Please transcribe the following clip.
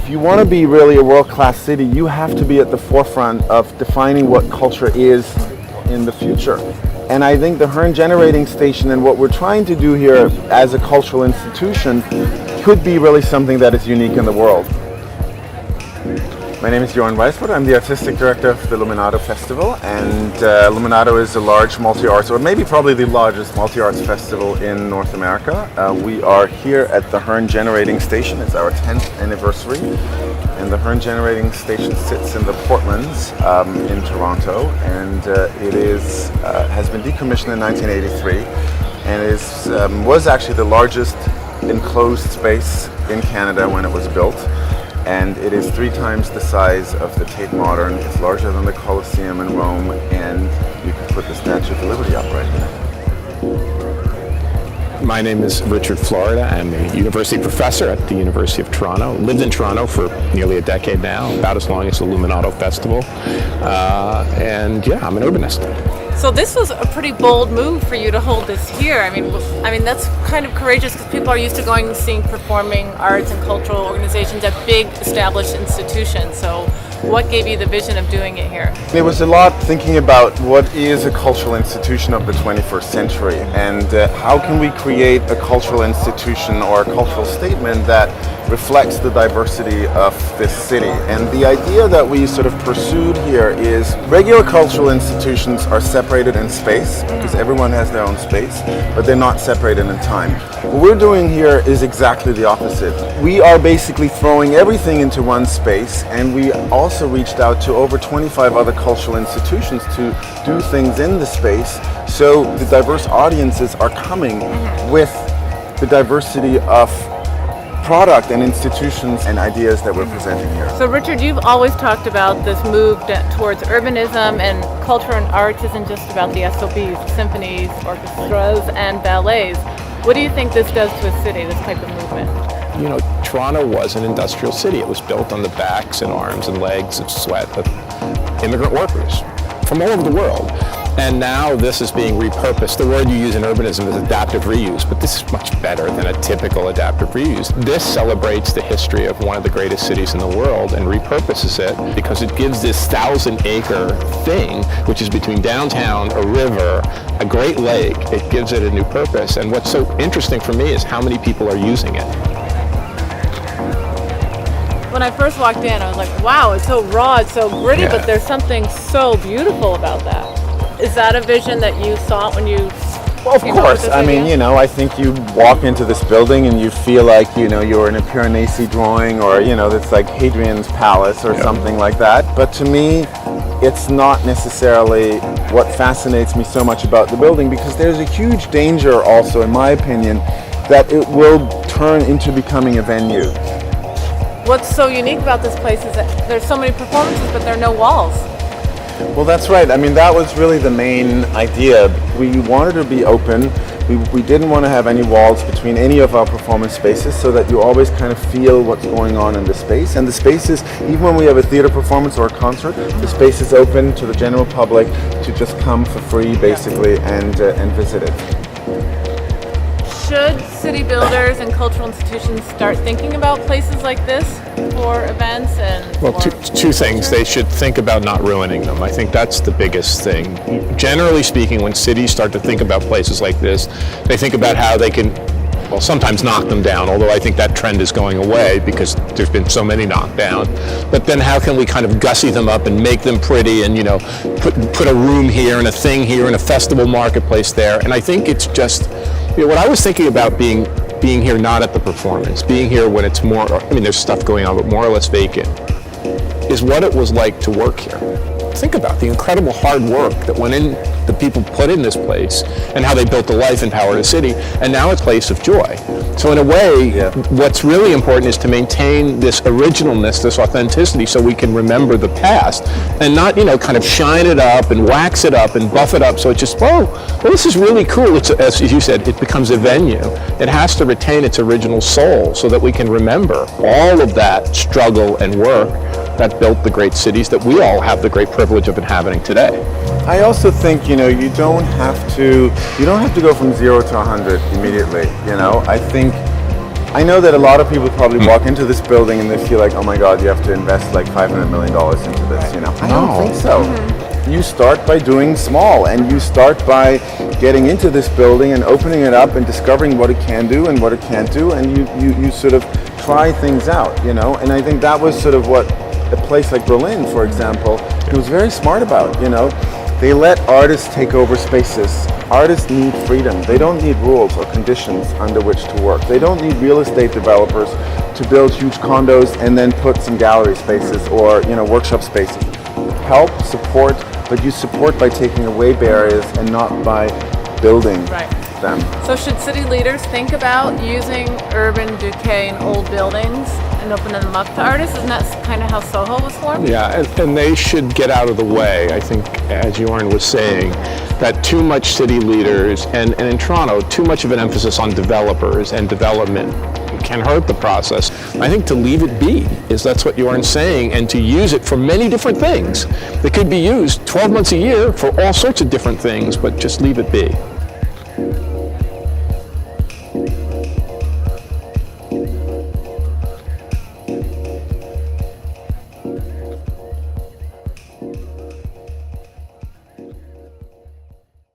if you want to be really a world-class city, you have to be at the forefront of defining what culture is in the future. And I think the Jörn Generating Station and what we're trying to do here as a cultural institution could be really something that is unique in the world. My name is Jörn Weisbrodt. I'm the artistic director of the Luminato Festival, and Luminato is a large multi-arts, or maybe probably the largest multi-arts festival in North America. We are here at the Jörn Generating Station. It's our 10th anniversary, and the Jörn Generating Station sits in the Portlands in Toronto, and it has been decommissioned in 1983, and was actually the largest enclosed space in Canada when it was built. And it is 3 times the size of the Tate Modern. It's larger than the Colosseum in Rome, and you can put the Statue of Liberty up right here. My name is Richard Florida. I'm a university professor at the University of Toronto. Lived in Toronto for nearly a decade now, about as long as the Luminato Festival. And yeah, I'm an urbanist. So this was a pretty bold move for you to hold this here. I mean that's kind of courageous because people are used to going and seeing performing arts and cultural organizations at big established institutions. So what gave you the vision of doing it here? There was a lot thinking about what is a cultural institution of the 21st century, and how can we create a cultural institution or a cultural statement that reflects the diversity of this city. And the idea that we sort of pursued here is regular cultural institutions are separated in space because everyone has their own space, but they're not separated in time. What we're doing here is exactly the opposite. We are basically throwing everything into one space, and we also reached out to over 25 other cultural institutions to do things in the space, so the diverse audiences are coming with the diversity of product and institutions and ideas that we're presenting here. So Richard, you've always talked about this move towards urbanism, and culture and arts isn't just about the SOBs, symphonies, orchestras, and ballets. What do you think this does to a city, this type of movement? You know, Toronto was an industrial city. It was built on the backs and arms and legs and sweat of immigrant workers from all over the world. And now this is being repurposed. The word you use in urbanism is adaptive reuse, but this is much better than a typical adaptive reuse. This celebrates the history of one of the greatest cities in the world and repurposes it because it gives this 1,000-acre thing, which is between downtown, a river, a great lake. It gives it a new purpose. And what's so interesting for me is how many people are using it. When I first walked in, I was like, wow, it's so raw, it's so gritty, Yeah. but there's something so beautiful about that. Is that a vision that you saw when you Well, of course. I mean, you know, I think you walk into this building and you feel like, you know, you're in a Piranesi drawing, or, you know, it's like Hadrian's Palace or something like that. But to me, it's not necessarily what fascinates me so much about the building, because there's a huge danger also, in my opinion, that it will turn into becoming a venue. What's so unique about this place is that there's so many performances, but there are no walls. Well, that's right. I mean, that was really the main idea. We wanted to be open. We didn't want to have any walls between any of our performance spaces, so that you always kind of feel what's going on in the space. And the spaces, even when we have a theater performance or a concert, the space is open to the general public to just come for free, basically, and visit it. Should city builders and cultural institutions start thinking about places like this for events and Well, two things. They should think about not ruining them. I think that's the biggest thing. Generally speaking, when cities start to think about places like this, they think about how they can, well, sometimes knock them down, although I think that trend is going away because there's been so many knocked down. But then how can we kind of gussy them up and make them pretty and, you know, put a room here and a thing here and a festival marketplace there. And I think it's just, you know, what I was thinking about being here not at the performance, being here when it's more, I mean, there's stuff going on, but more or less vacant, is what it was like to work here. Think about the incredible hard work that went in, the people put in this place, and how they built the life and power of the city, and now it's a place of joy. So in a way, what's really important is to maintain this originalness, this authenticity, so we can remember the past, and not, you know, kind of shine it up and wax it up and buff it up, so it just, well, this is really cool. It's, as you said, it becomes a venue. It has to retain its original soul so that we can remember all of that struggle and work that built the great cities that we all have the great privilege of inhabiting today. I also think, you know, you don't have to go from 0 to 100 immediately. You know, I think I know that a lot of people probably walk into this building and they feel like, oh my God, you have to invest like $500 million into this, you know. I don't think so. You start by doing small, and you start by getting into this building and opening it up and discovering what it can do and what it can't do, and you sort of try things out, you know. And I think that was sort of what a place like Berlin, for example, it was very smart about, you know. They let artists take over spaces. Artists need freedom. They don't need rules or conditions under which to work. They don't need real estate developers to build huge condos and then put some gallery spaces or, you know, workshop spaces. Help, support, but you support by taking away barriers and not by building them. So should city leaders think about using urban decay in old buildings and opening them up to artists? Isn't that kind of how Soho was formed? Yeah, and they should get out of the way. I think, as Jörn was saying, that too much city leaders, and in Toronto, too much of an emphasis on developers and development can hurt the process. I think to leave it be that's what Jörn's saying, and to use it for many different things. It could be used 12 months a year for all sorts of different things, but just leave it be.